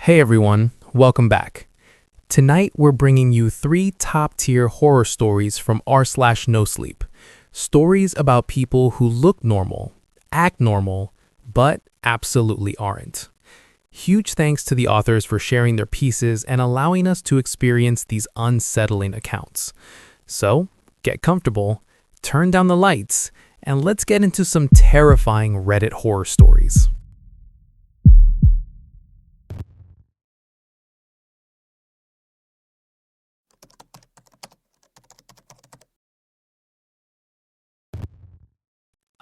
Hey everyone, welcome back. Tonight we're bringing you 3 top-tier horror stories from r/nosleep. Stories about people who look normal, act normal, but absolutely aren't. Huge thanks to the authors for sharing their pieces and allowing us to experience these unsettling accounts. So, get comfortable, turn down the lights, and let's get into some terrifying Reddit horror stories.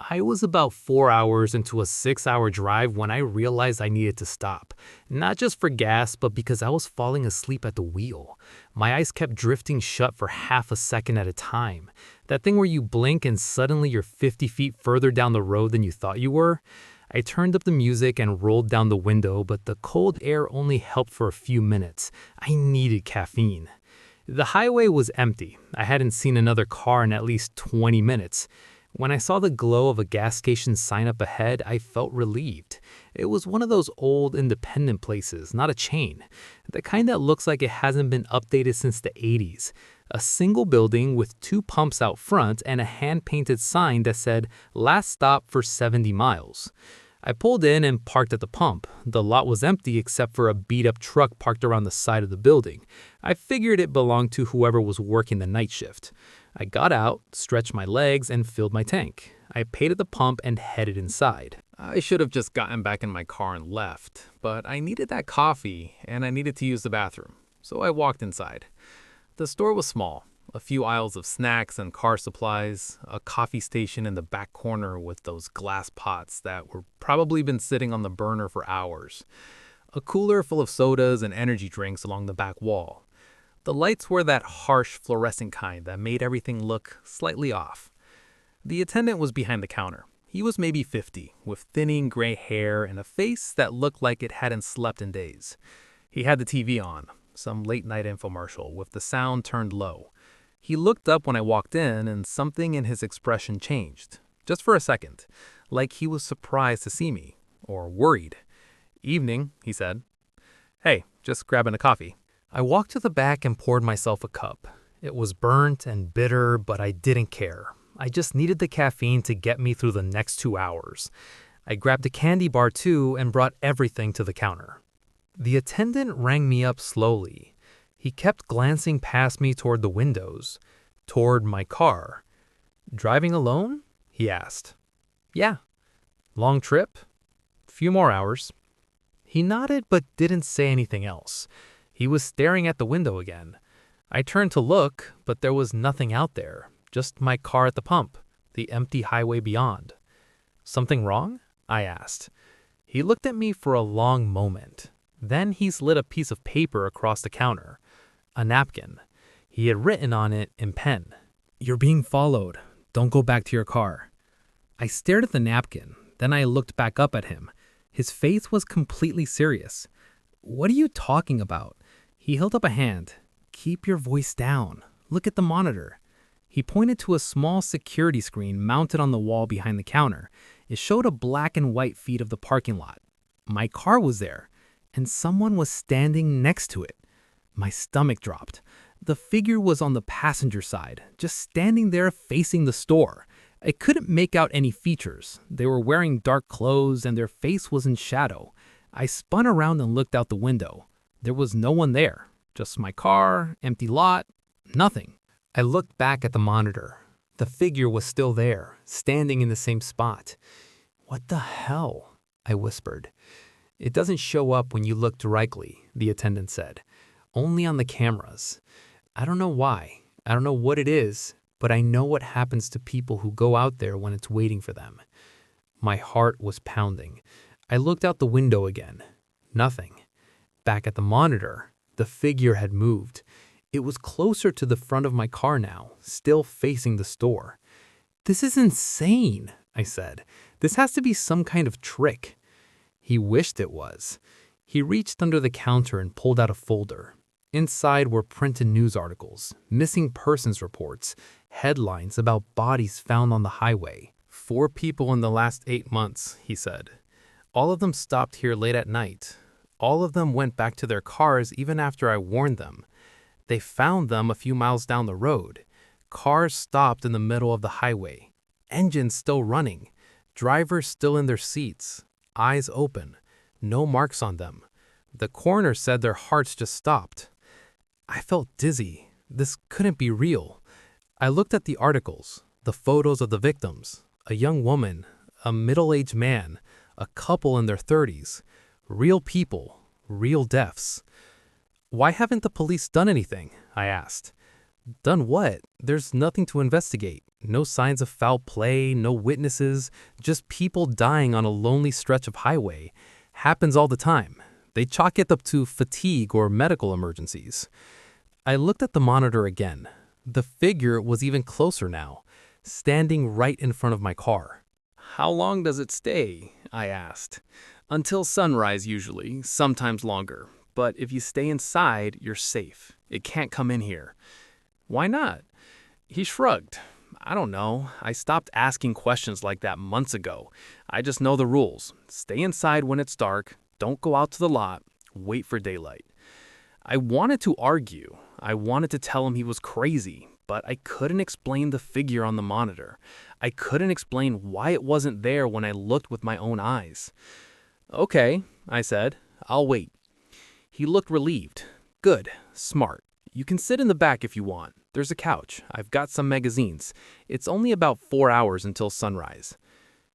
I was about 4 hours into a 6-hour drive when I realized I needed to stop. Not just for gas, but because I was falling asleep at the wheel. My eyes kept drifting shut for half a second at a time. That thing where you blink and suddenly you're 50 feet further down the road than you thought you were. I turned up the music and rolled down the window, but the cold air only helped for a few minutes. I needed caffeine. The highway was empty. I hadn't seen another car in at least 20 minutes. When I saw the glow of a gas station sign up ahead, I felt relieved. It was one of those old independent places, not a chain. The kind that looks like it hasn't been updated since the 80s. A single building with 2 pumps out front and a hand-painted sign that said, "Last stop for 70 miles." I pulled in and parked at the pump. The lot was empty except for a beat-up truck parked around the side of the building. I figured it belonged to whoever was working the night shift. I got out, stretched my legs, and filled my tank. I paid at the pump and headed inside. I should have just gotten back in my car and left, but I needed that coffee and I needed to use the bathroom, so I walked inside. The store was small. A few aisles of snacks and car supplies, a coffee station in the back corner with those glass pots that were probably been sitting on the burner for hours, a cooler full of sodas and energy drinks along the back wall. The lights were that harsh fluorescent kind that made everything look slightly off. The attendant was behind the counter. He was maybe 50, with thinning gray hair and a face that looked like it hadn't slept in days. He had the TV on, some late-night infomercial with the sound turned low. He looked up when I walked in and something in his expression changed. Just for a second, like he was surprised to see me, or worried. "Evening," he said. "Hey, just grabbing a coffee." I walked to the back and poured myself a cup. It was burnt and bitter, but I didn't care. I just needed the caffeine to get me through the next 2 hours. I grabbed a candy bar too and brought everything to the counter. The attendant rang me up slowly. He kept glancing past me toward the windows, toward my car. "Driving alone?" he asked. "Yeah." "Long trip?" "Few more hours." He nodded but didn't say anything else. He was staring at the window again. I turned to look, but there was nothing out there, just my car at the pump, the empty highway beyond. "Something wrong?" I asked. He looked at me for a long moment. Then he slid a piece of paper across the counter. A napkin. He had written on it in pen, "You're being followed. Don't go back to your car." I stared at the napkin. Then I looked back up at him. His face was completely serious. "What are you talking about?" He held up a hand. "Keep your voice down. Look at the monitor." He pointed to a small security screen mounted on the wall behind the counter. It showed a black and white feed of the parking lot. My car was there, and someone was standing next to it. My stomach dropped. The figure was on the passenger side, just standing there facing the store. I couldn't make out any features. They were wearing dark clothes and their face was in shadow. I spun around and looked out the window. There was no one there. Just my car, empty lot, nothing. I looked back at the monitor. The figure was still there, standing in the same spot. "What the hell?" I whispered. "It doesn't show up when you look directly," the attendant said. "Only on the cameras. I don't know why. I don't know what it is, but I know what happens to people who go out there when it's waiting for them." My heart was pounding. I looked out the window again. Nothing. Back at the monitor, the figure had moved. It was closer to the front of my car now, still facing the store. "This is insane," I said. "This has to be some kind of trick." He wished it was. He reached under the counter and pulled out a folder. Inside were printed news articles, missing persons reports, headlines about bodies found on the highway. 4 people in the last 8 months, he said. All of them stopped here late at night. All of them went back to their cars even after I warned them. They found them a few miles down the road. Cars stopped in the middle of the highway. Engines still running. Drivers still in their seats. Eyes open. No marks on them. The coroner said their hearts just stopped. I felt dizzy. This couldn't be real. I looked at the articles, the photos of the victims, a young woman, a middle-aged man, a couple in their 30s. Real people, real deaths. Why haven't the police done anything? I asked. Done what? There's nothing to investigate. No signs of foul play, no witnesses, just people dying on a lonely stretch of highway. Happens all the time. They chalk it up to fatigue or medical emergencies. I looked at the monitor again. The figure was even closer now, standing right in front of my car. How long does it stay? I asked. Until sunrise usually, sometimes longer. But if you stay inside, you're safe. It can't come in here. Why not? He shrugged. I don't know. I stopped asking questions like that months ago. I just know the rules. Stay inside when it's dark. Don't go out to the lot. Wait for daylight. I wanted to argue. I wanted to tell him he was crazy, but I couldn't explain the figure on the monitor. I couldn't explain why it wasn't there when I looked with my own eyes. Okay, I said. I'll wait. He looked relieved. Good. Smart. You can sit in the back if you want. There's a couch. I've got some magazines. It's only about 4 hours until sunrise.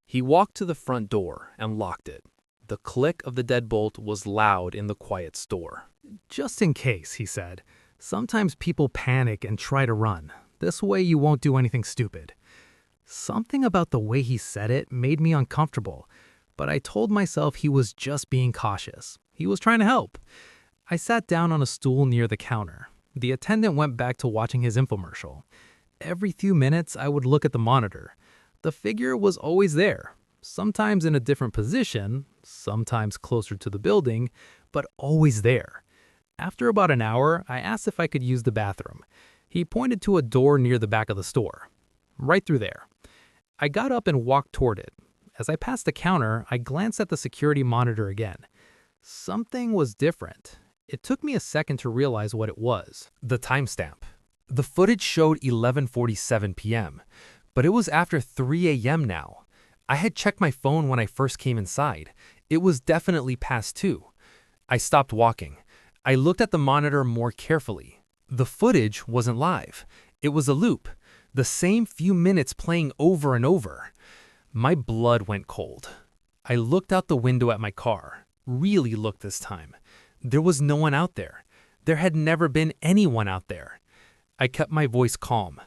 He walked to the front door and locked it. The click of the deadbolt was loud in the quiet store. Just in case, he said. Sometimes people panic and try to run. This way you won't do anything stupid. Something about the way he said it made me uncomfortable, but I told myself he was just being cautious. He was trying to help. I sat down on a stool near the counter. The attendant went back to watching his infomercial. Every few minutes, I would look at the monitor. The figure was always there, sometimes in a different position, sometimes closer to the building, but always there. After about an hour, I asked if I could use the bathroom. He pointed to a door near the back of the store. Right through there. I got up and walked toward it. As I passed the counter, I glanced at the security monitor again. Something was different. It took me a second to realize what it was. The timestamp. The footage showed 11:47 p.m., but it was after 3 a.m. now. I had checked my phone when I first came inside. It was definitely past 2. I stopped walking. I looked at the monitor more carefully. The footage wasn't live. It was a loop, the same few minutes playing over and over. My blood went cold. I looked out the window at my car, really looked this time. There was no one out there. There had never been anyone out there. I kept my voice calm.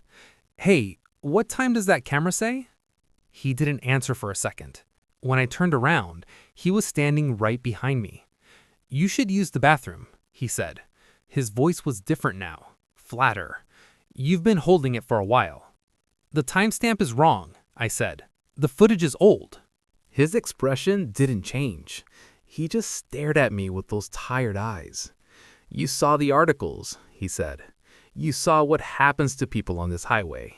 Hey, what time does that camera say? He didn't answer for a second. When I turned around, he was standing right behind me. You should use the bathroom, he said. His voice was different now, flatter. You've been holding it for a while. The timestamp is wrong, I said. The footage is old. His expression didn't change. He just stared at me with those tired eyes. You saw the articles, he said. You saw what happens to people on this highway.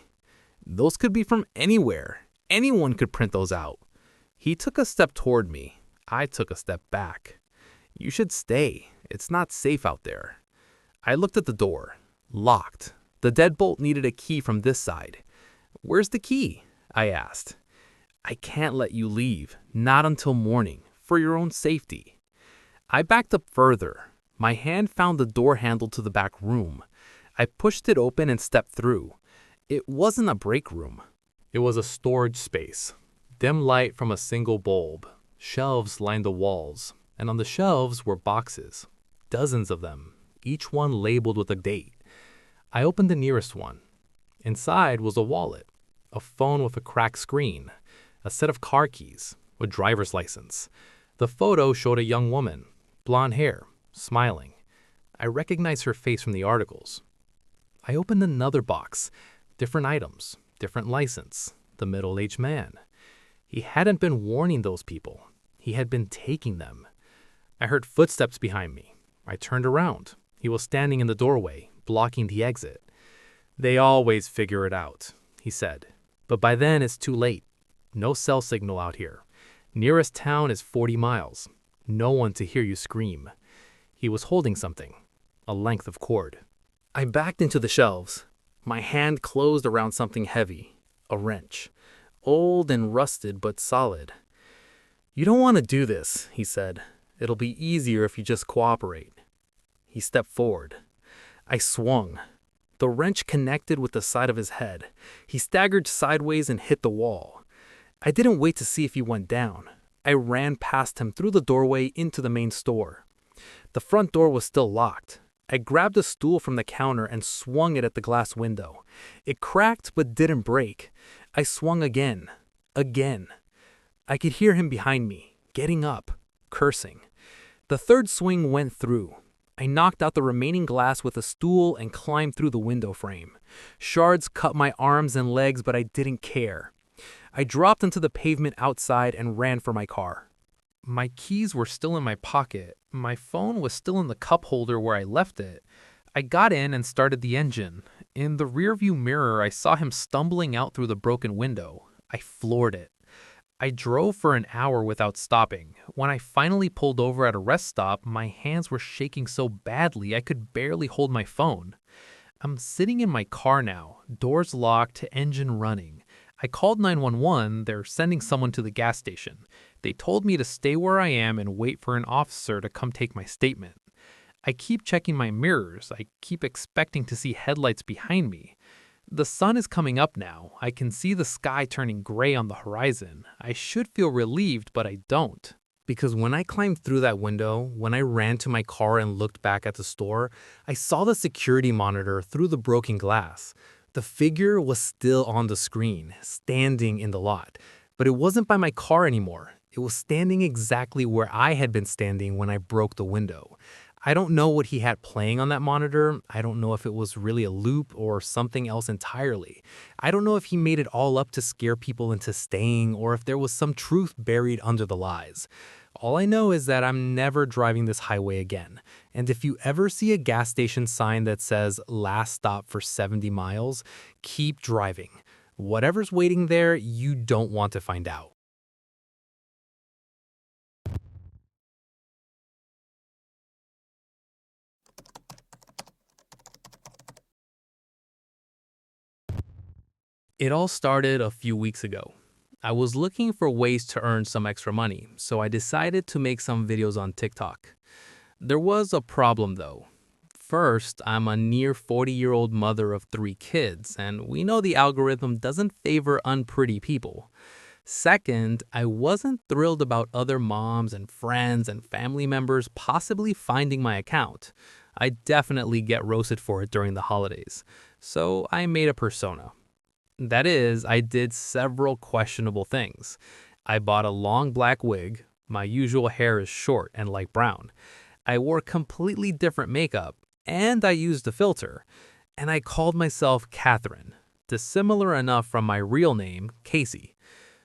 Those could be from anywhere. Anyone could print those out. He took a step toward me. I took a step back. You should stay. It's not safe out there. I looked at the door. Locked. The deadbolt needed a key from this side. Where's the key? I asked. I can't let you leave. Not until morning. For your own safety. I backed up further. My hand found the door handle to the back room. I pushed it open and stepped through. It wasn't a break room. It was a storage space. Dim light from a single bulb. Shelves lined the walls, and on the shelves were boxes. Dozens of them, each one labeled with a date. I opened the nearest one. Inside was a wallet, a phone with a cracked screen, a set of car keys, a driver's license. The photo showed a young woman, blonde hair, smiling. I recognized her face from the articles. I opened another box, different items, different license, the middle-aged man. He hadn't been warning those people. He had been taking them. I heard footsteps behind me. I turned around. He was standing in the doorway, blocking the exit. They always figure it out, he said. But by then it's too late. No cell signal out here. Nearest town is 40 miles. No one to hear you scream. He was holding something, a length of cord. I backed into the shelves. My hand closed around something heavy, a wrench, old and rusted but solid. "You don't want to do this," he said. "It'll be easier if you just cooperate." He stepped forward. I swung. The wrench connected with the side of his head. He staggered sideways and hit the wall. I didn't wait to see if he went down. I ran past him through the doorway into the main store. The front door was still locked. I grabbed a stool from the counter and swung it at the glass window. It cracked but didn't break. I swung again. Again. I could hear him behind me, getting up, cursing. The third swing went through. I knocked out the remaining glass with a stool and climbed through the window frame. Shards cut my arms and legs, but I didn't care. I dropped onto the pavement outside and ran for my car. My keys were still in my pocket. My phone was still in the cup holder where I left it. I got in and started the engine. In the rearview mirror, I saw him stumbling out through the broken window. I floored it. I drove for an hour without stopping. When I finally pulled over at a rest stop, my hands were shaking so badly I could barely hold my phone. I'm sitting in my car now, doors locked, engine running. I called 911, they're sending someone to the gas station. They told me to stay where I am and wait for an officer to come take my statement. I keep checking my mirrors. I keep expecting to see headlights behind me. The sun is coming up now. I can see the sky turning gray on the horizon. I should feel relieved, but I don't. Because when I climbed through that window, when I ran to my car and looked back at the store, I saw the security monitor through the broken glass. The figure was still on the screen, standing in the lot. But it wasn't by my car anymore. It was standing exactly where I had been standing when I broke the window. I don't know what he had playing on that monitor. I don't know if it was really a loop or something else entirely. I don't know if he made it all up to scare people into staying or if there was some truth buried under the lies. All I know is that I'm never driving this highway again. And if you ever see a gas station sign that says last stop for 70 miles, keep driving. Whatever's waiting there, you don't want to find out. It all started a few weeks ago. I was looking for ways to earn some extra money, so I decided to make some videos on TikTok. There was a problem though. First, I'm a near 40-year-old mother of 3 kids, and we know the algorithm doesn't favor unpretty people. Second, I wasn't thrilled about other moms and friends and family members possibly finding my account. I definitely get roasted for it during the holidays, so I made a persona. That is, I did several questionable things. I bought a long black wig. My usual hair is short and light brown. I wore completely different makeup, and I used a filter. And I called myself Catherine, dissimilar enough from my real name, Casey.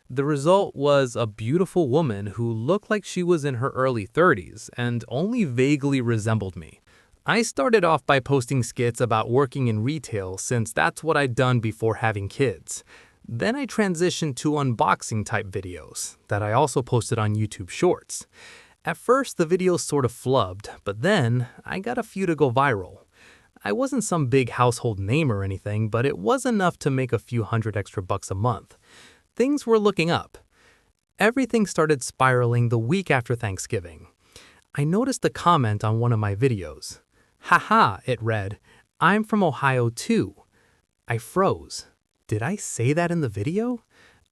The result was a beautiful woman who looked like she was in her early 30s and only vaguely resembled me. I started off by posting skits about working in retail since that's what I'd done before having kids. Then I transitioned to unboxing type videos that I also posted on YouTube Shorts. At first the videos sort of flubbed, but then I got a few to go viral. I wasn't some big household name or anything, but it was enough to make a few $100 extra a month. Things were looking up. Everything started spiraling the week after Thanksgiving. I noticed a comment on one of my videos. "Haha," it read, "I'm from Ohio too." I froze. Did I say that in the video?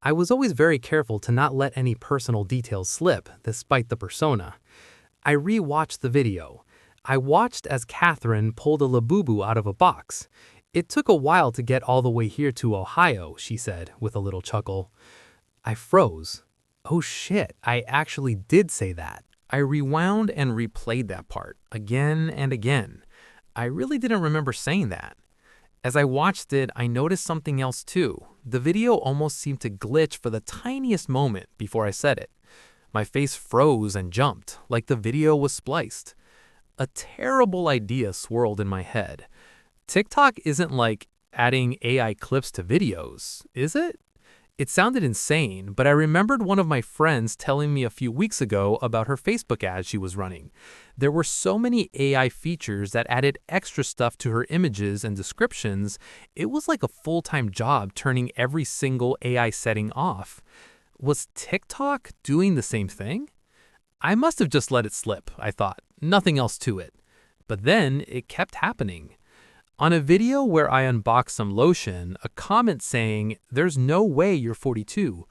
I was always very careful to not let any personal details slip, despite the persona. I re-watched the video. I watched as Catherine pulled a Labubu out of a box. "It took a while to get all the way here to Ohio," she said, with a little chuckle. I froze. Oh shit, I actually did say that. I rewound and replayed that part again and again. I really didn't remember saying that. As I watched it, I noticed something else too. The video almost seemed to glitch for the tiniest moment before I said it. My face froze and jumped, like the video was spliced. A terrible idea swirled in my head. TikTok isn't like adding AI clips to videos, is it? It sounded insane, but I remembered one of my friends telling me a few weeks ago about her Facebook ads she was running. There were so many AI features that added extra stuff to her images and descriptions, it was like a full-time job turning every single AI setting off. Was TikTok doing the same thing? I must have just let it slip, I thought. Nothing else to it. But then it kept happening. On a video where I unboxed some lotion, a comment saying, "There's no way you're 42.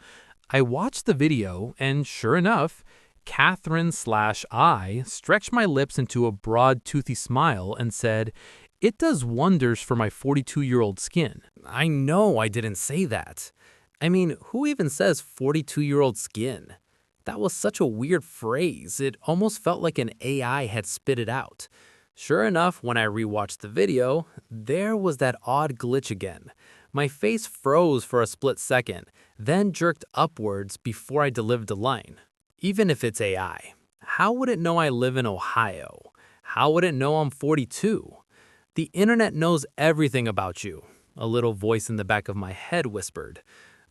I watched the video, and sure enough, Catherine/I stretched my lips into a broad, toothy smile and said, "It does wonders for my 42-year-old skin." I know I didn't say that. I mean, who even says 42-year-old skin? That was such a weird phrase, it almost felt like an AI had spit it out. Sure enough, when I rewatched the video, there was that odd glitch again. My face froze for a split second, then jerked upwards before I delivered the line. Even if it's AI, how would it know I live in Ohio? How would it know I'm 42? The internet knows everything about you, a little voice in the back of my head whispered.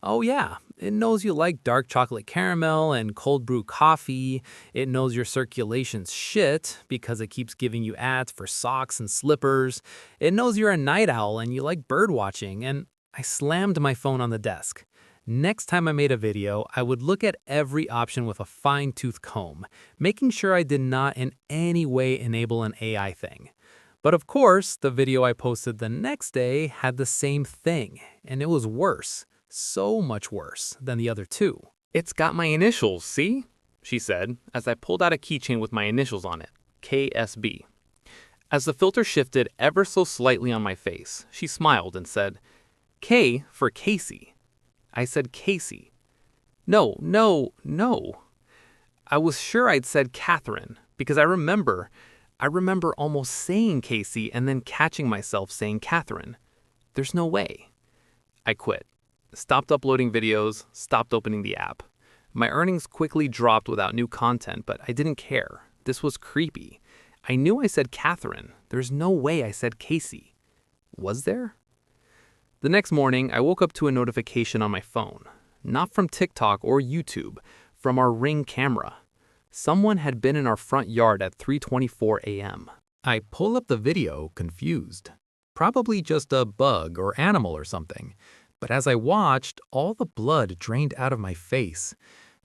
Oh yeah, it knows you like dark chocolate caramel and cold brew coffee. It knows your circulation's shit because it keeps giving you ads for socks and slippers. It knows you're a night owl and you like bird watching. And I slammed my phone on the desk. Next time I made a video, I would look at every option with a fine-tooth comb, making sure I did not in any way enable an AI thing. But of course, the video I posted the next day had the same thing, and it was worse. So much worse than the other two. It's got my initials, see? She said, as I pulled out a keychain with my initials on it, KSB. As the filter shifted ever so slightly on my face, she smiled and said, "K for Casey." I said Casey. No. I was sure I'd said Catherine, because I remember almost saying Casey and then catching myself saying Catherine. There's no way. I quit. Stopped uploading videos, stopped opening the app. My earnings quickly dropped without new content, but I didn't care. This was creepy. I knew I said Catherine. There's no way I said Casey. Was there? The next morning, I woke up to a notification on my phone. Not from TikTok or YouTube, from our Ring camera. Someone had been in our front yard at 3:24 a.m. I pull up the video, confused. Probably just a bug or animal or something. But as I watched, all the blood drained out of my face.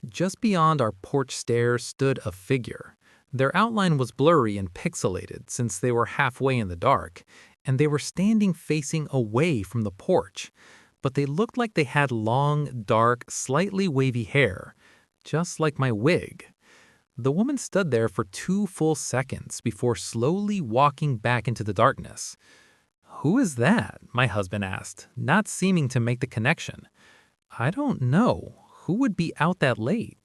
Just beyond our porch stairs stood a figure. Their outline was blurry and pixelated since they were halfway in the dark, and they were standing facing away from the porch. But they looked like they had long, dark, slightly wavy hair, just like my wig. The woman stood there for 2 full seconds before slowly walking back into the darkness. "Who is that?" my husband asked, not seeming to make the connection. "I don't know. Who would be out that late?"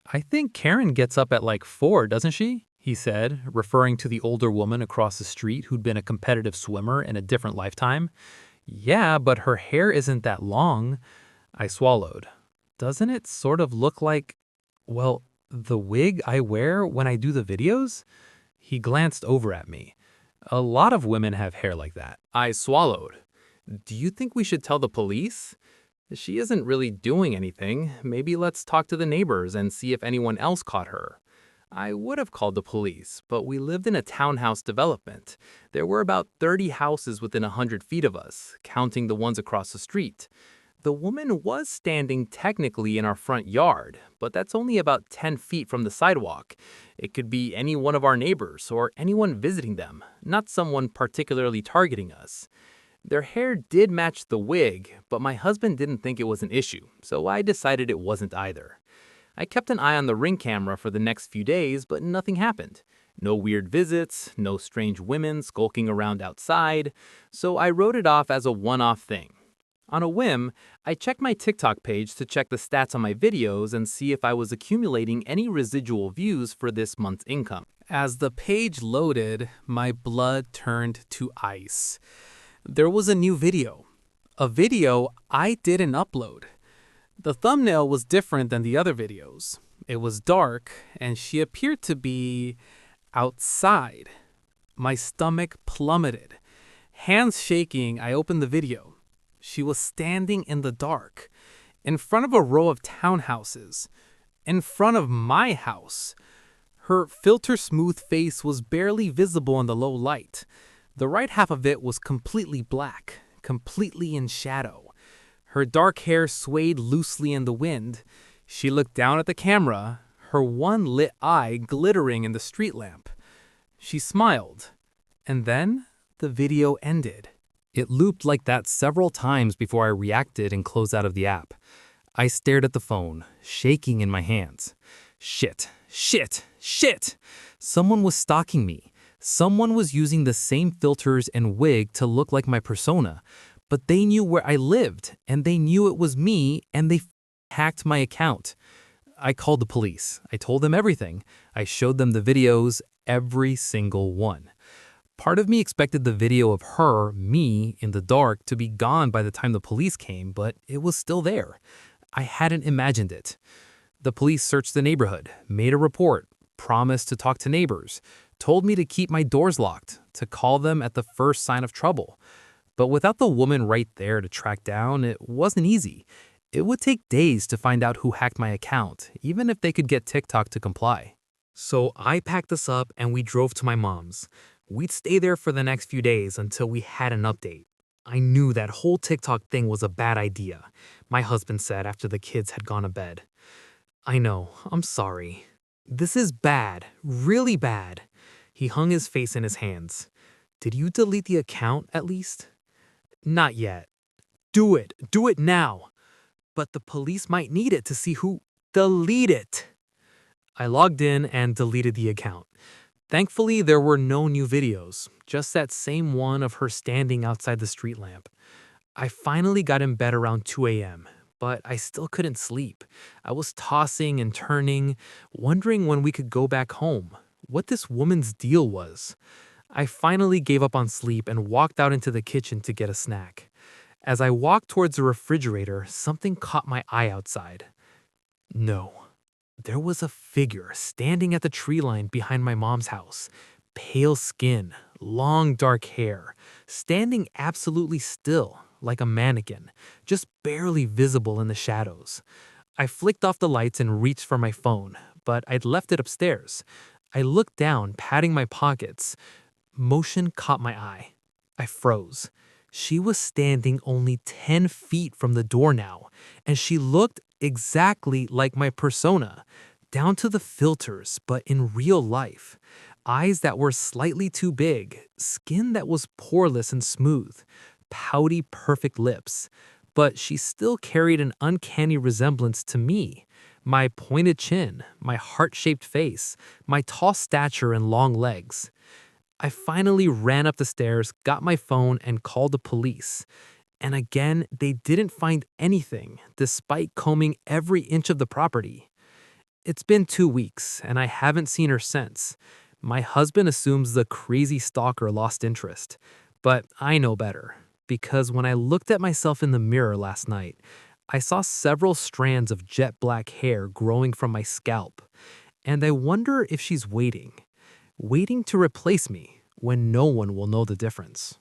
"I think Karen gets up at like 4, doesn't she?" he said, referring to the older woman across the street who'd been a competitive swimmer in a different lifetime. "Yeah, but her hair isn't that long." I swallowed. "Doesn't it sort of look like, well, the wig I wear when I do the videos?" He glanced over at me. "A lot of women have hair like that." I swallowed. "Do you think we should tell the police? She isn't really doing anything. Maybe let's talk to the neighbors and see if anyone else caught her." I would have called the police, but we lived in a townhouse development. There were about 30 houses within 100 feet of us, counting the ones across the street. The woman was standing technically in our front yard, but that's only about 10 feet from the sidewalk. It could be any one of our neighbors or anyone visiting them, not someone particularly targeting us. Their hair did match the wig, but my husband didn't think it was an issue, so I decided it wasn't either. I kept an eye on the Ring camera for the next few days, but nothing happened. No weird visits, no strange women skulking around outside, so I wrote it off as a one-off thing. On a whim, I checked my TikTok page to check the stats on my videos and see if I was accumulating any residual views for this month's income. As the page loaded, my blood turned to ice. There was a new video. A video I didn't upload. The thumbnail was different than the other videos. It was dark, and she appeared to be outside. My stomach plummeted. Hands shaking, I opened the video. She was standing in the dark. in front of a row of townhouses, in front of my house. Her filter-smooth face was barely visible in the low light. The right half of it was completely black, completely in shadow. Her dark hair swayed loosely in the wind. She looked down at the camera, her one lit eye glittering in the street lamp. She smiled, and then the video ended. It looped like that several times before I reacted and closed out of the app. I stared at the phone, shaking in my hands. Shit, shit, shit! Someone was stalking me. Someone was using the same filters and wig to look like my persona, but they knew where I lived, and they knew it was me, and they hacked my account. I called the police. I told them everything. I showed them the videos, every single one. Part of me expected the video of her, me, in the dark to be gone by the time the police came, but it was still there. I hadn't imagined it. The police searched the neighborhood, made a report, promised to talk to neighbors, told me to keep my doors locked, to call them at the first sign of trouble. But without the woman right there to track down, it wasn't easy. It would take days to find out who hacked my account, even if they could get TikTok to comply. So I packed us up and we drove to my mom's. We'd stay there for the next few days until we had an update. I knew that whole TikTok thing was a bad idea, my husband said after the kids had gone to bed. I know, I'm sorry. This is bad, really bad. He hung his face in his hands. Did you delete the account at least? Not yet. Do it now. But the police might need it to see who. Delete it. I logged in and deleted the account. Thankfully, there were no new videos, just that same one of her standing outside the street lamp. I finally got in bed around 2 a.m., but I still couldn't sleep. I was tossing and turning, wondering when we could go back home, what this woman's deal was. I finally gave up on sleep and walked out into the kitchen to get a snack. As I walked towards the refrigerator, something caught my eye outside. No. There was a figure standing at the tree line behind my mom's house. Pale skin, long dark hair, standing absolutely still, like a mannequin, just barely visible in the shadows. I flicked off the lights and reached for my phone, but I'd left it upstairs. I looked down, patting my pockets. Motion caught my eye. I froze. She was standing only 10 feet from the door now, and she looked exactly like my persona, down to the filters, but in real life. Eyes that were slightly too big, skin that was poreless and smooth, pouty, perfect lips. But she still carried an uncanny resemblance to me. My pointed chin, my heart-shaped face, my tall stature and long legs. I finally ran up the stairs, got my phone, and called the police. And again, they didn't find anything, despite combing every inch of the property. It's been 2 weeks, and I haven't seen her since. My husband assumes the crazy stalker lost interest. But I know better, because when I looked at myself in the mirror last night, I saw several strands of jet black hair growing from my scalp. And I wonder if she's waiting to replace me when no one will know the difference.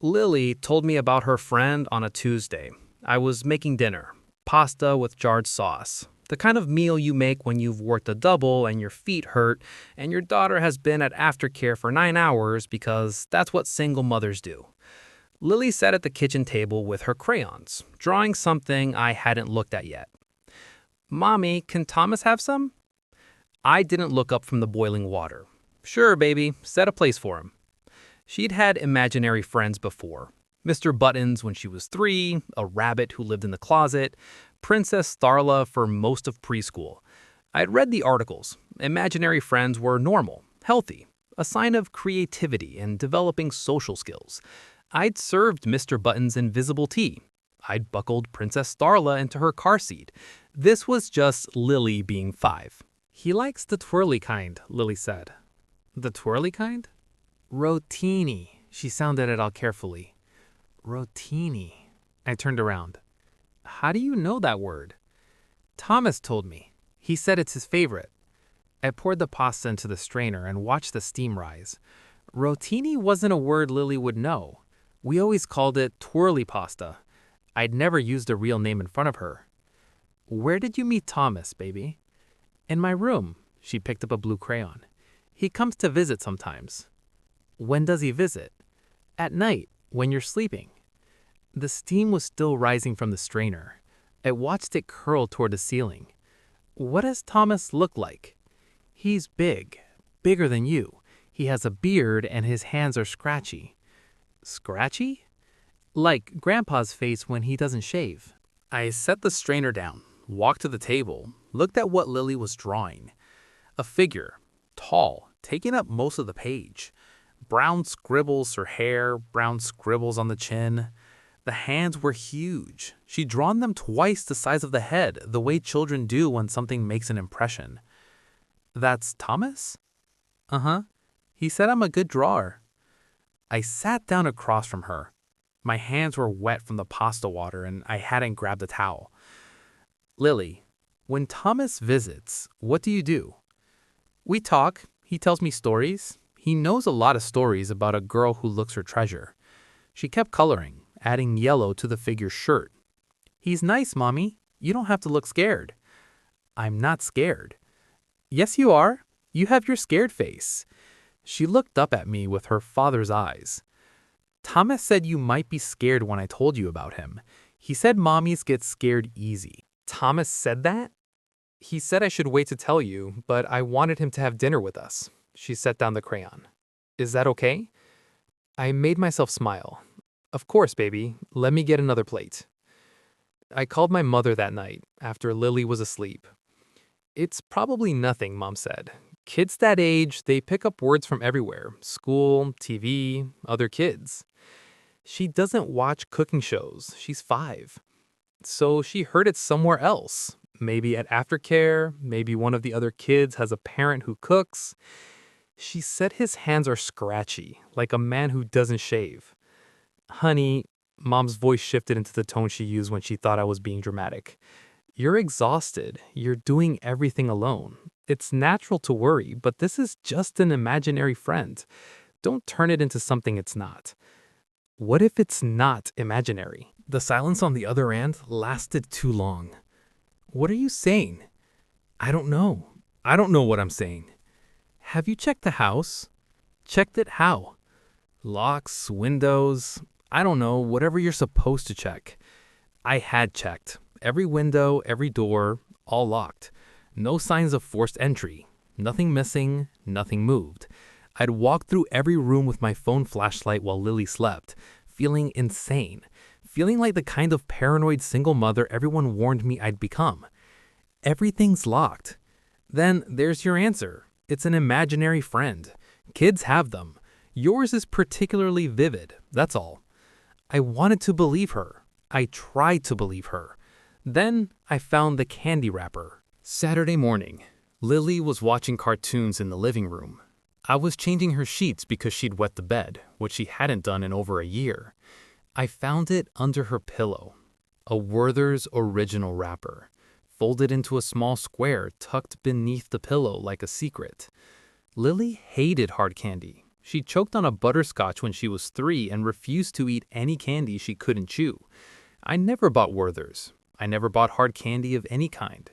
Lily told me about her friend on a Tuesday. I was making dinner, pasta with jarred sauce, the kind of meal you make when you've worked a double and your feet hurt and your daughter has been at aftercare for 9 hours because that's what single mothers do. Lily sat at the kitchen table with her crayons, drawing something I hadn't looked at yet. "Mommy, can Thomas have some?" I didn't look up from the boiling water. "Sure, baby, set a place for him." She'd had imaginary friends before. Mr. Buttons when she was 3, a rabbit who lived in the closet, Princess Starla for most of preschool. I'd read the articles. Imaginary friends were normal, healthy, a sign of creativity and developing social skills. I'd served Mr. Buttons invisible tea. I'd buckled Princess Starla into her car seat. This was just Lily being 5. He likes the twirly kind, Lily said. The twirly kind? Rotini. She sounded it out carefully. Rotini. I turned around. How do you know that word? Thomas told me. He said it's his favorite. I poured the pasta into the strainer and watched the steam rise. Rotini wasn't a word Lily would know. We always called it twirly pasta. I'd never used a real name in front of her. Where did you meet Thomas, baby? In my room. She picked up a blue crayon. He comes to visit sometimes. When does he visit? At night, when you're sleeping. The steam was still rising from the strainer. I watched it curl toward the ceiling. What does Thomas look like? He's big, bigger than you. He has a beard and his hands are scratchy. Scratchy? Like Grandpa's face when he doesn't shave. I set the strainer down, walked to the table, looked at what Lily was drawing. A figure, tall, taking up most of the page. Brown scribbles her hair, brown scribbles on the chin. The hands were huge. She'd drawn them twice the size of the head, the way children do when something makes an impression. That's Thomas? Uh-huh. He said I'm a good drawer. I sat down across from her. My hands were wet from the pasta water and I hadn't grabbed a towel. Lily, when Thomas visits, what do you do? We talk. He tells me stories. He knows a lot of stories about a girl who looks her treasure. She kept coloring, adding yellow to the figure's shirt. He's nice, Mommy. You don't have to look scared. I'm not scared. Yes, you are. You have your scared face. She looked up at me with her father's eyes. Thomas said you might be scared when I told you about him. He said mommies get scared easy. Thomas said that? He said I should wait to tell you, but I wanted him to have dinner with us. She set down the crayon. Is that okay? I made myself smile. Of course, baby. Let me get another plate. I called my mother that night, after Lily was asleep. It's probably nothing, Mom said. Kids that age, they pick up words from everywhere. School, TV, other kids. She doesn't watch cooking shows. She's 5. So she heard it somewhere else. Maybe at aftercare, maybe one of the other kids has a parent who cooks. She said his hands are scratchy, like a man who doesn't shave. Honey, Mom's voice shifted into the tone she used when she thought I was being dramatic. You're exhausted. You're doing everything alone. It's natural to worry, but this is just an imaginary friend. Don't turn it into something it's not. What if it's not imaginary? The silence on the other end lasted too long. What are you saying? I don't know. I don't know what I'm saying. Have you checked the house? Checked it how? Locks, windows, I don't know, whatever you're supposed to check. I had checked. Every window, every door, all locked. No signs of forced entry. Nothing missing, nothing moved. I'd walked through every room with my phone flashlight while Lily slept, feeling insane, feeling like the kind of paranoid single mother everyone warned me I'd become. Everything's locked. Then there's your answer. It's an imaginary friend. Kids have them. Yours is particularly vivid, that's all. I wanted to believe her. I tried to believe her. Then I found the candy wrapper. Saturday morning. Lily was watching cartoons in the living room. I was changing her sheets because she'd wet the bed, which she hadn't done in over a year. I found it under her pillow. A Werther's original wrapper, folded into a small square tucked beneath the pillow like a secret. Lily hated hard candy. She choked on a butterscotch when she was 3 and refused to eat any candy she couldn't chew. I never bought Werther's. I never bought hard candy of any kind.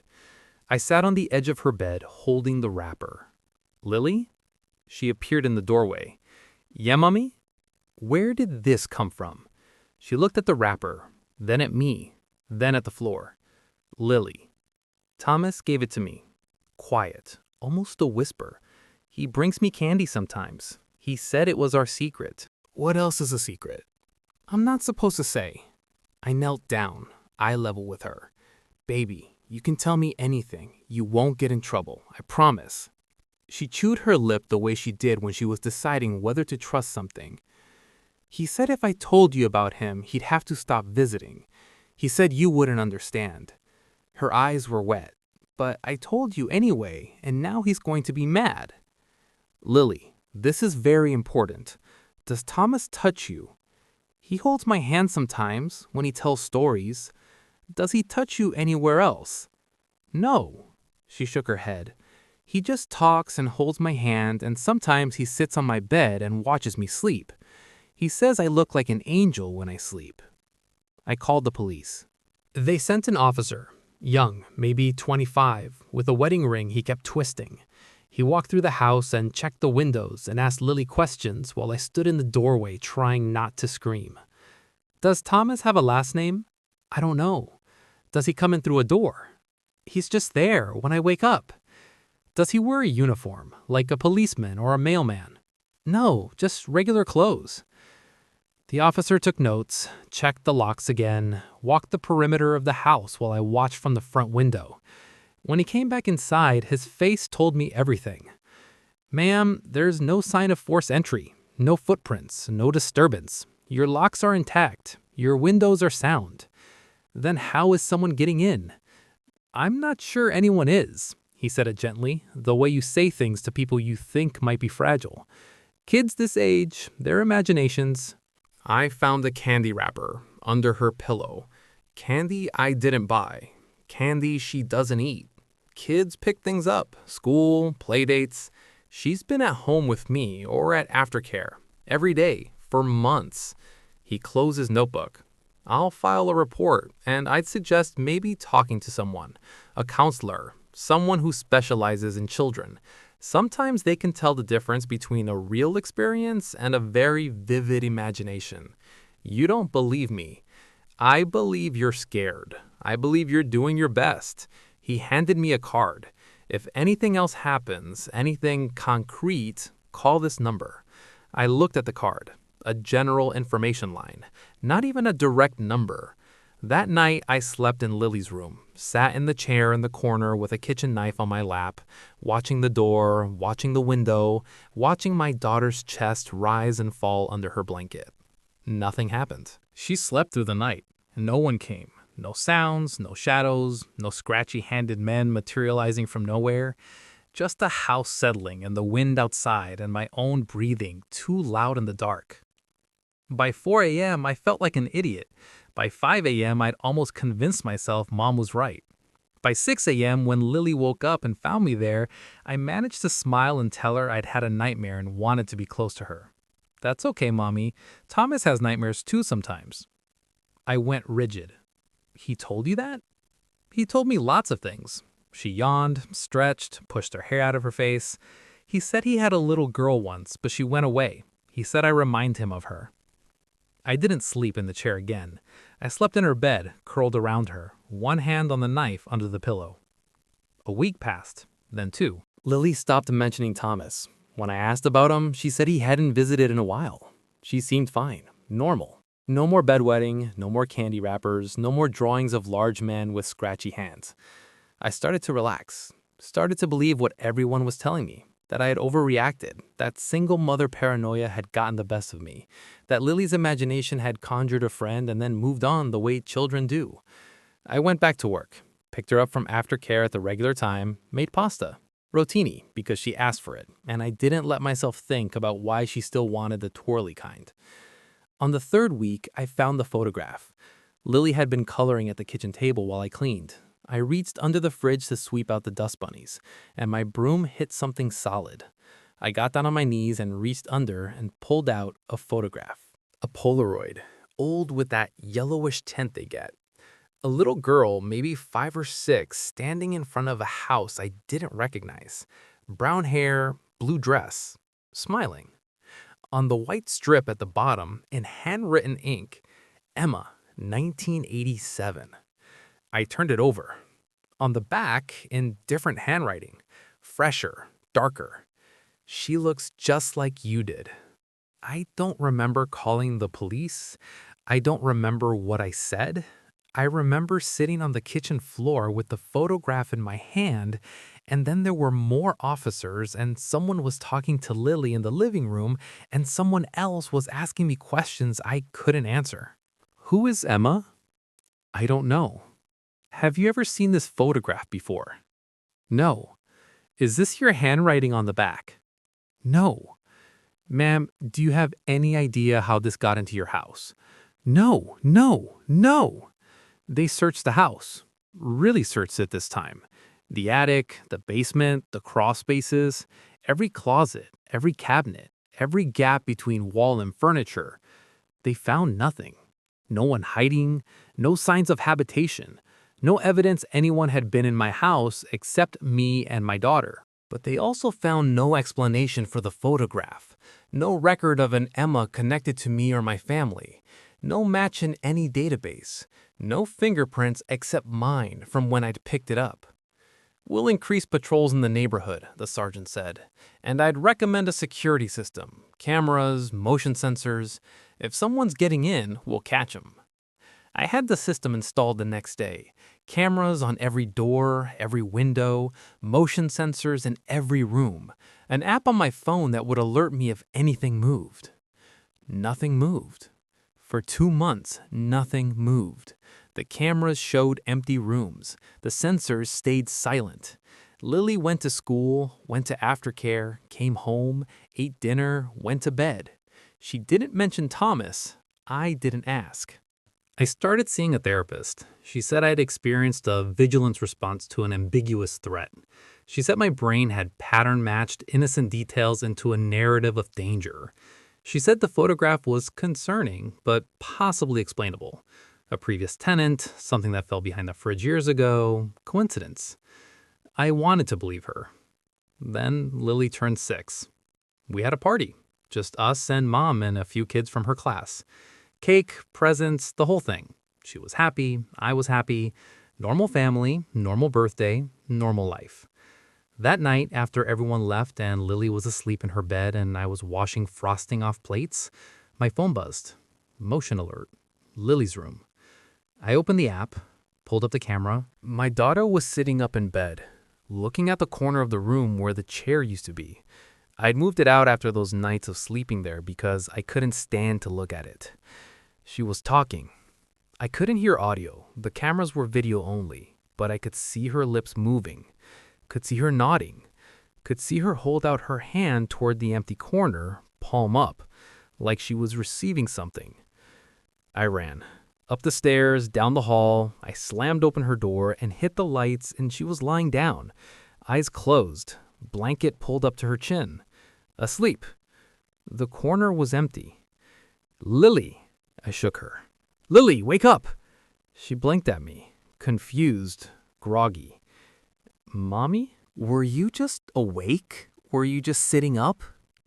I sat on the edge of her bed holding the wrapper. Lily? She appeared in the doorway. Yeah, Mommy? Where did this come from? She looked at the wrapper, then at me, then at the floor. Lily. Thomas gave it to me. Quiet, almost a whisper. He brings me candy sometimes. He said it was our secret. What else is a secret? I'm not supposed to say. I knelt down, eye level with her. Baby, you can tell me anything. You won't get in trouble, I promise. She chewed her lip the way she did when she was deciding whether to trust something. He said if I told you about him, he'd have to stop visiting. He said you wouldn't understand. Her eyes were wet. But I told you anyway, and now he's going to be mad. Lily, this is very important. Does Thomas touch you? He holds my hand sometimes when he tells stories. Does he touch you anywhere else? No. She shook her head. He just talks and holds my hand, and sometimes he sits on my bed and watches me sleep. He says I look like an angel when I sleep. I called the police. They sent an officer, young, maybe 25, with a wedding ring he kept twisting. He walked through the house and checked the windows and asked Lily questions while I stood in the doorway trying not to scream. Does Thomas have a last name? I don't know. Does he come in through a door? He's just there when I wake up. Does he wear a uniform, like a policeman or a mailman? No, just regular clothes. The officer took notes, checked the locks again, walked the perimeter of the house while I watched from the front window. When he came back inside, his face told me everything. Ma'am, there's no sign of forced entry, no footprints, no disturbance. Your locks are intact. Your windows are sound. Then how is someone getting in? I'm not sure anyone is, he said it gently, the way you say things to people you think might be fragile. Kids this age, their imaginations. I found a candy wrapper under her pillow. Candy I didn't buy. Candy she doesn't eat. Kids pick things up. School, playdates. She's been at home with me or at aftercare every day for months. He closed his notebook. I'll file a report, and I'd suggest maybe talking to someone, a counselor, someone who specializes in children. Sometimes they can tell the difference between a real experience and a very vivid imagination. You don't believe me. I believe you're scared. I believe you're doing your best. He handed me a card. If anything else happens, anything concrete, call this number. I looked at the card. A general information line, not even a direct number. That night, I slept in Lily's room, sat in the chair in the corner with a kitchen knife on my lap, watching the door, watching the window, watching my daughter's chest rise and fall under her blanket. Nothing happened. She slept through the night. No one came. No sounds, no shadows, no scratchy-handed men materializing from nowhere. Just a house settling and the wind outside and my own breathing too loud in the dark. By 4 a.m., I felt like an idiot. By 5 a.m., I'd almost convinced myself Mom was right. By 6 a.m., when Lily woke up and found me there, I managed to smile and tell her I'd had a nightmare and wanted to be close to her. That's okay, Mommy. Thomas has nightmares too sometimes. I went rigid. He told you that? He told me lots of things. She yawned, stretched, pushed her hair out of her face. He said he had a little girl once, but she went away. He said I remind him of her. I didn't sleep in the chair again. I slept in her bed, curled around her, one hand on the knife under the pillow. A week passed, then 2. Lily stopped mentioning Thomas. When I asked about him, she said he hadn't visited in a while. She seemed fine, normal. No more bedwetting, no more candy wrappers, no more drawings of large men with scratchy hands. I started to relax, started to believe what everyone was telling me. That I had overreacted, that single mother paranoia had gotten the best of me, that Lily's imagination had conjured a friend and then moved on the way children do. I went back to work, picked her up from aftercare at the regular time, made pasta. Rotini, because she asked for it, and I didn't let myself think about why she still wanted the twirly kind. On the 3rd week, I found the photograph. Lily had been coloring at the kitchen table while I cleaned. I reached under the fridge to sweep out the dust bunnies, and my broom hit something solid. I got down on my knees and reached under and pulled out a photograph. A Polaroid, old with that yellowish tint they get. A little girl, maybe 5 or 6, standing in front of a house I didn't recognize. Brown hair, blue dress, smiling. On the white strip at the bottom, in handwritten ink, Emma, 1987. I turned it over. On the back, in different handwriting, fresher, darker. She looks just like you did. I don't remember calling the police. I don't remember what I said. I remember sitting on the kitchen floor with the photograph in my hand, and then there were more officers, and someone was talking to Lily in the living room, and someone else was asking me questions I couldn't answer. Who is Emma? I don't know. Have you ever seen this photograph before? No. Is this your handwriting on the back? No. Ma'am, do you have any idea how this got into your house? No, no, no. They searched the house. Really searched it this time. The attic, the basement, the crawl spaces, every closet, every cabinet, every gap between wall and furniture. They found nothing. No one hiding, no signs of habitation, no evidence anyone had been in my house except me and my daughter. But they also found no explanation for the photograph, no record of an Emma connected to me or my family, no match in any database, no fingerprints except mine from when I'd picked it up. "We'll increase patrols in the neighborhood," the sergeant said, "and I'd recommend a security system, cameras, motion sensors. If someone's getting in, we'll catch them." I had the system installed the next day. Cameras on every door, every window, motion sensors in every room, an app on my phone that would alert me if anything moved. Nothing moved. For 2 months, nothing moved. The cameras showed empty rooms. The sensors stayed silent. Lily went to school, went to aftercare, came home, ate dinner, went to bed. She didn't mention Thomas. I didn't ask. I started seeing a therapist. She said I'd experienced a vigilance response to an ambiguous threat. She said my brain had pattern-matched innocent details into a narrative of danger. She said the photograph was concerning, but possibly explainable. A previous tenant, something that fell behind the fridge years ago, coincidence. I wanted to believe her. Then Lily turned 6. We had a party, just us and Mom and a few kids from her class. Cake, presents, the whole thing. She was happy, I was happy. Normal family, normal birthday, normal life. That night, after everyone left and Lily was asleep in her bed and I was washing frosting off plates, my phone buzzed. Motion alert. Lily's room. I opened the app, pulled up the camera. My daughter was sitting up in bed, looking at the corner of the room where the chair used to be. I'd moved it out after those nights of sleeping there because I couldn't stand to look at it. She was talking. I couldn't hear audio. The cameras were video only, but I could see her lips moving, could see her nodding, could see her hold out her hand toward the empty corner, palm up, like she was receiving something. I ran. Up the stairs, down the hall, I slammed open her door and hit the lights, and she was lying down, eyes closed, blanket pulled up to her chin, asleep. The corner was empty. "Lily," I shook her. "Lily, wake up!" She blinked at me, confused, groggy. "Mommy, were you just awake? Were you just sitting up?"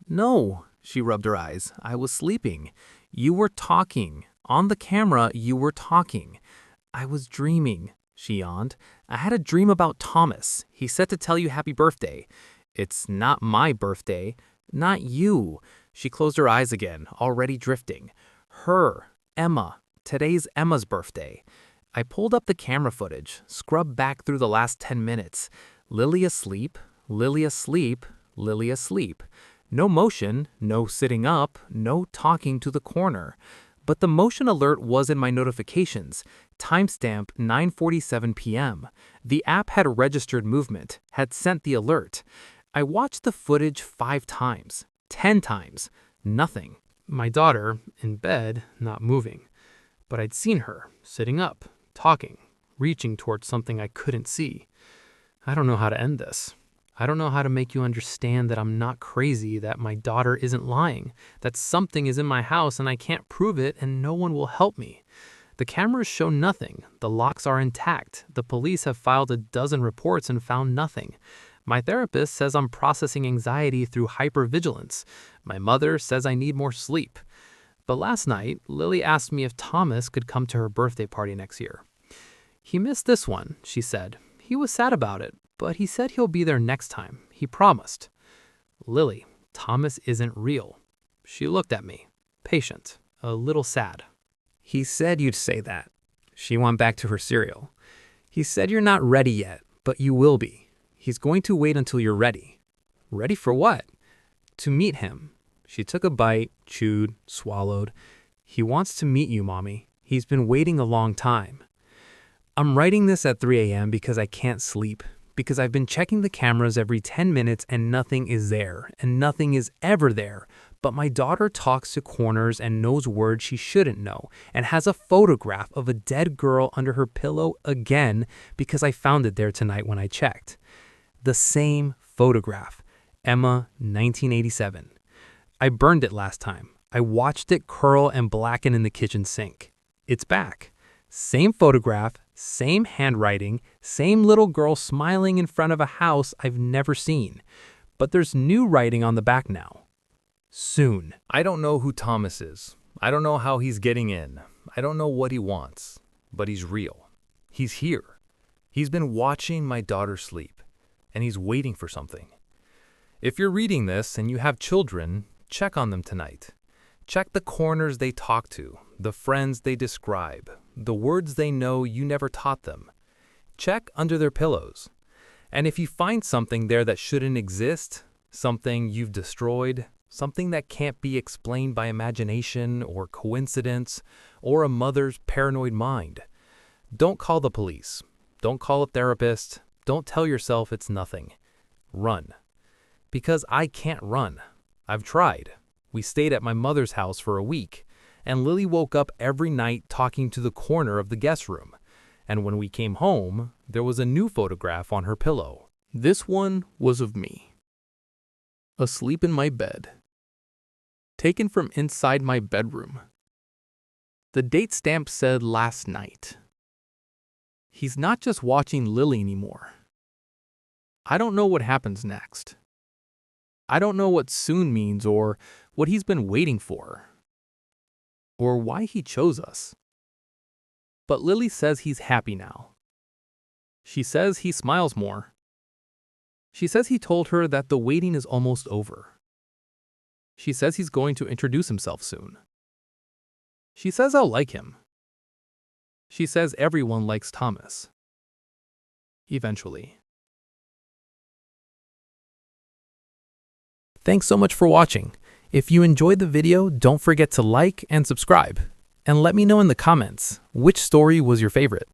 "No," she rubbed her eyes. "I was sleeping. You were talking. On the camera, you were talking." "I was dreaming," she yawned. "I had a dream about Thomas. He said to tell you happy birthday." "It's not my birthday." "Not you." She closed her eyes again, already drifting. "Her, Emma. Today's Emma's birthday." I pulled up the camera footage, scrubbed back through the last 10 minutes. Lily asleep, Lily asleep, Lily asleep. No motion, no sitting up, no talking to the corner. But the motion alert was in my notifications. Timestamp 9:47 p.m. The app had registered movement, had sent the alert. I watched the footage 5 times, 10 times. Nothing. My daughter, in bed, not moving. But I'd seen her, sitting up, talking, reaching towards something I couldn't see. I don't know how to end this. I don't know how to make you understand that I'm not crazy, that my daughter isn't lying, that something is in my house and I can't prove it and no one will help me. The cameras show nothing. The locks are intact. The police have filed a dozen reports and found nothing. My therapist says I'm processing anxiety through hypervigilance. My mother says I need more sleep. But last night, Lily asked me if Thomas could come to her birthday party next year. "He missed this one," she said. "He was sad about it, but he said he'll be there next time. He promised." "Lily, Thomas isn't real." She looked at me, patient, a little sad. "He said you'd say that." She went back to her cereal. "He said you're not ready yet, but you will be. He's going to wait until you're ready." "Ready for what?" "To meet him." She took a bite, chewed, swallowed. "He wants to meet you, Mommy. He's been waiting a long time." I'm writing this at 3 a.m. because I can't sleep, because I've been checking the cameras every 10 minutes and nothing is there, and nothing is ever there, But my daughter talks to corners and knows words she shouldn't know, and has a photograph of a dead girl under her pillow again because I found it there tonight when I checked. The same photograph. Emma, 1987. I burned it last time. I watched it curl and blacken in the kitchen sink. It's back. Same photograph, same handwriting, same little girl smiling in front of a house I've never seen. But there's new writing on the back now. Soon. I don't know who Thomas is. I don't know how he's getting in. I don't know what he wants. But he's real. He's here. He's been watching my daughter sleep. And he's waiting for something. If you're reading this and you have children, check on them tonight. Check the corners they talk to, the friends they describe, the words they know you never taught them. Check under their pillows. And if you find something there that shouldn't exist, something you've destroyed, something that can't be explained by imagination or coincidence or a mother's paranoid mind, don't call the police. Don't call a therapist. Don't tell yourself it's nothing. Run. Because I can't run. I've tried. We stayed at my mother's house for a week, and Lily woke up every night talking to the corner of the guest room. And when we came home, there was a new photograph on her pillow. This one was of me. Asleep in my bed. Taken from inside my bedroom. The date stamp said last night. He's not just watching Lily anymore. I don't know what happens next. I don't know what soon means or what he's been waiting for. Or why he chose us. But Lily says he's happy now. She says he smiles more. She says he told her that the waiting is almost over. She says he's going to introduce himself soon. She says I'll like him. She says everyone likes Thomas. Eventually. Thanks so much for watching. If you enjoyed the video, don't forget to like and subscribe. And let me know in the comments, which story was your favorite?